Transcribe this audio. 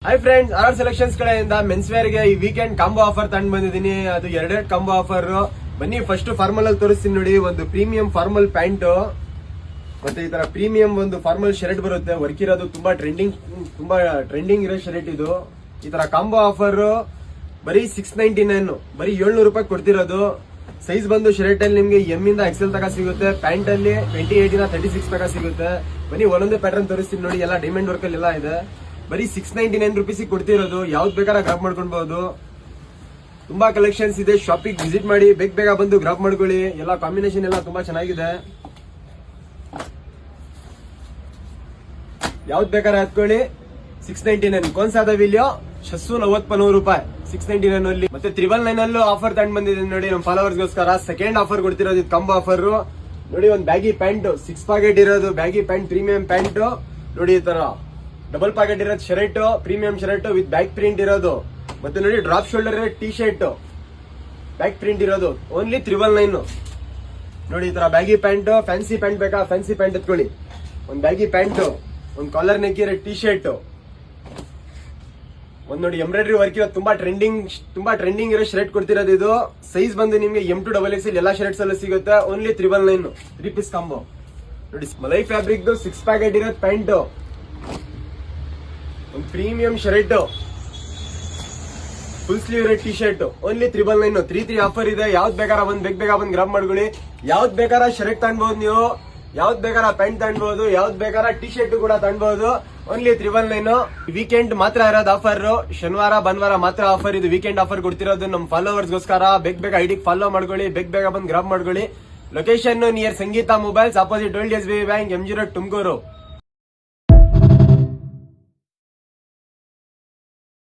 Hi friends, R selections ಕಡೆಯಿಂದ men's wear ಗೆ ಈ ವೀಕೆಂಡ್ ಕಾಂಬೋ ಆಫರ್ ತಂದು ಬಂದಿದ್ದೀನಿ. ಅದು ಎರಡೆರಡು ಕಾಂಬೋ ಆಫರ್. ಬನ್ನಿ ಫಸ್ಟ್ ಫಾರ್ಮಲ್ ಅಲ್ಲಿ ತೋರಿಸ್ತೀನಿ ನೋಡಿ. ಒಂದು ಪ್ರೀಮಿಯಂ ಫಾರ್ಮಲ್ ಪ್ಯಾಂಟ್ ಮತ್ತೆ ಈ ತರ ಪ್ರೀಮಿಯಂ ಒಂದು ಫಾರ್ಮಲ್ ಶರ್ಟ್ ಬರುತ್ತೆ. ವರ್ಕ್ ಇರೋದು ತುಂಬಾ ಟ್ರೆಂಡಿಂಗ್ ಇರೋ ಶರ್ಟ್ ಇದು. ಈ ತರ ಕಾಂಬೋ ಆಫರ್ ಬರೀ 699, ಬರೀ 700 ರೂಪಾಯಿ ಕೊಡ್ತಿರೋದು. ಸೈಜ್ ಬಂದು ಶರ್ಟ್ ಅಲ್ಲಿ ನಿಮ್ಗೆ ಎಂ ಇಂದ ಎಕ್ಸೆಲ್ ತಕ ಸಿಗುತ್ತೆ. ಪ್ಯಾಂಟ್ ಅಲ್ಲಿ 28 ಇಂದ 36 ತಕ ಸಿಗುತ್ತೆ. ಬನ್ನಿ ಒಂದೊಂದೇ ಪ್ಯಾಟರ್ನ್ ತೋರಿಸ್ತೀನಿ ನೋಡಿ. ಎಲ್ಲ ಡೈಮಂಡ್ ವರ್ಕ್ ಅಲ್ಲಿ ಎಲ್ಲ ಇದೆ. ಬರೀ 699 ರುಪೀಸ್ ಕೊಡ್ತಿರೋದು. ಯಾವ್ದು ಬೇಕಾದ್ರೆ ಗ್ರಾಪ್ ಮಾಡ್ಕೊಳ್ಬಹುದು. ತುಂಬಾ ಕಲೆಕ್ಷನ್ಸ್ ಇದೆ. ಶಾಪಿಂಗ್ ವಿಸಿಟ್ ಮಾಡಿ, ಬೇಗ ಬಂದು ಗ್ರಾಪ್ ಮಾಡ್ಕೊಳ್ಳಿ. ಎಲ್ಲ ಕಾಂಬಿನೇಷನ್ ಎಲ್ಲ ತುಂಬಾ ಚೆನ್ನಾಗಿದೆ. ಯಾವ್ದು ಬೇಕಾದ್ರೆ ಹಾಕೊಳ್ಳಿ. 699 ಕೋನ್ಸಾದ ವಿಲಿಯೋ 690 ರೂಪಾಯಿ 699 ಅಲ್ಲಿ. ಮತ್ತೆ 999 ಅಲ್ಲೂ ಆಫರ್ ತಗೊಂಡ್ ಬಂದಿದೆ ನೋಡಿ ನಮ್ಮ ಫಾಲೋವರ್ಸ್ ಗೋಸ್ಕರ. ಸೆಕೆಂಡ್ ಆಫರ್ ಕೊಡ್ತಿರೋದು ಇದು ಕಾಂಬೋ ಆಫರ್ ನೋಡಿ. ಒಂದು ಬ್ಯಾಗಿ ಪ್ಯಾಂಟ್ 6 ಪಾಕೆಟ್ ಇರೋದು ಬ್ಯಾಗಿ ಪ್ಯಾಂಟ್, ಪ್ರೀಮಿಯಂ ಪ್ಯಾಂಟ್ ನೋಡಿ. ಈ ತರ ಡಬಲ್ ಪಾಕೆಟ್ ಇರೋದು shirt, premium shirt with back print ಇರೋದು. ಮತ್ತೆ ನೋಡಿ drop shoulder T shirt back print ಇರೋದು. ಓನ್ಲಿ 999 ನೋಡಿ. ಈ ತರ ಬ್ಯಾಗಿ ಪ್ಯಾಂಟ್, ಫ್ಯಾನ್ಸಿ ಪ್ಯಾಂಟ್ ಬೇಕಾ ಫ್ಯಾನ್ಸಿ ಪ್ಯಾಂಟ್ ಎತ್ಕೊಳ್ಳಿ. ಒಂದ್ ಬ್ಯಾಗಿ ಪ್ಯಾಂಟ್, ಒಂದ್ ಕಾಲರ್ ನೆಕ್ ಇರೋ ಟಿ ಶರ್ಟ್, ಒಂದ್ ನೋಡಿ ಎಂಬ್ರಾಯ್ಡ್ರಿ ವರ್ಕ್ ಇರೋ ತುಂಬಾ ಟ್ರೆಂಡಿಂಗ್ ಇರೋ ಶರ್ಟ್ ಕೊಡ್ತಿರೋದು ಇದು. ಸೈಜ್ ಬಂದು ನಿಮ್ಗೆ M to XXL ಎಲ್ಲಾ ಶರ್ಟ್ಸ್ ಅಲ್ಲೂ ಸಿಗುತ್ತೆ. ಓನ್ಲಿ 999 3 ಪೀಸ್ ಕಾಂಬೋ ನೋಡಿ. ಮಲೈ ಫ್ಯಾಬ್ರಿಕ್ 6 ಪ್ಯಾಕೆಟ್ ಇರೋದು ಪ್ಯಾಂಟ್, ಒಂದು ಪ್ರೀಮಿಯಂ ಶರ್ಟ್, ಫುಲ್ ಸ್ಲೀವ್ ಇರೋ ಟಿ ಶರ್ಟ್. ಓನ್ಲಿ 999 3 ಆಫರ್ ಇದೆ. ಯಾವ್ದು ಬೇಕಾರ ಬೇಗ ಬಂದ್ ಗ್ರಾಪ್ ಮಾಡ್ಕೊಳ್ಳಿ. ಯಾವ್ದು ಬೇಕಾರ ಶರ್ಟ್ ತಗೊಬಹುದು ನೀವು, ಯಾವ್ದು ಬೇಕಾರ ಪ್ಯಾಂಟ್ ತಗೊಬಹುದು, ಯಾವ್ದು ಬೇಕಾರ ಟಿ ಶರ್ಟ್ ಕೂಡ ತಗೊಬಹುದು. ಓನ್ಲಿ 999 ವೀಕೆಂಡ್ ಮಾತ್ರ ಇರೋದು ಆಫರ್. ಶನಿವಾರ ಭಾನುವಾರ ಮಾತ್ರ ಆಫರ್ ಇದು. ವೀಕೆಂಡ್ ಆಫರ್ ಕೊಡ್ತಿರೋದು ನಮ್ಮ ಫಾಲೋವರ್ಸ್ ಗೋಸ್ಕರ. ಬೇಗ ಐಡಿ ಫಾಲೋ ಮಾಡ್ಕೊಳ್ಳಿ, ಬೇಗ ಬಂದ್ ಗ್ರಾಪ್ ಮಾಡ್ಕೊಳ್ಳಿ. Location near Sangeetha mobiles, opposite old SBI bank, MG road, Tumakuru.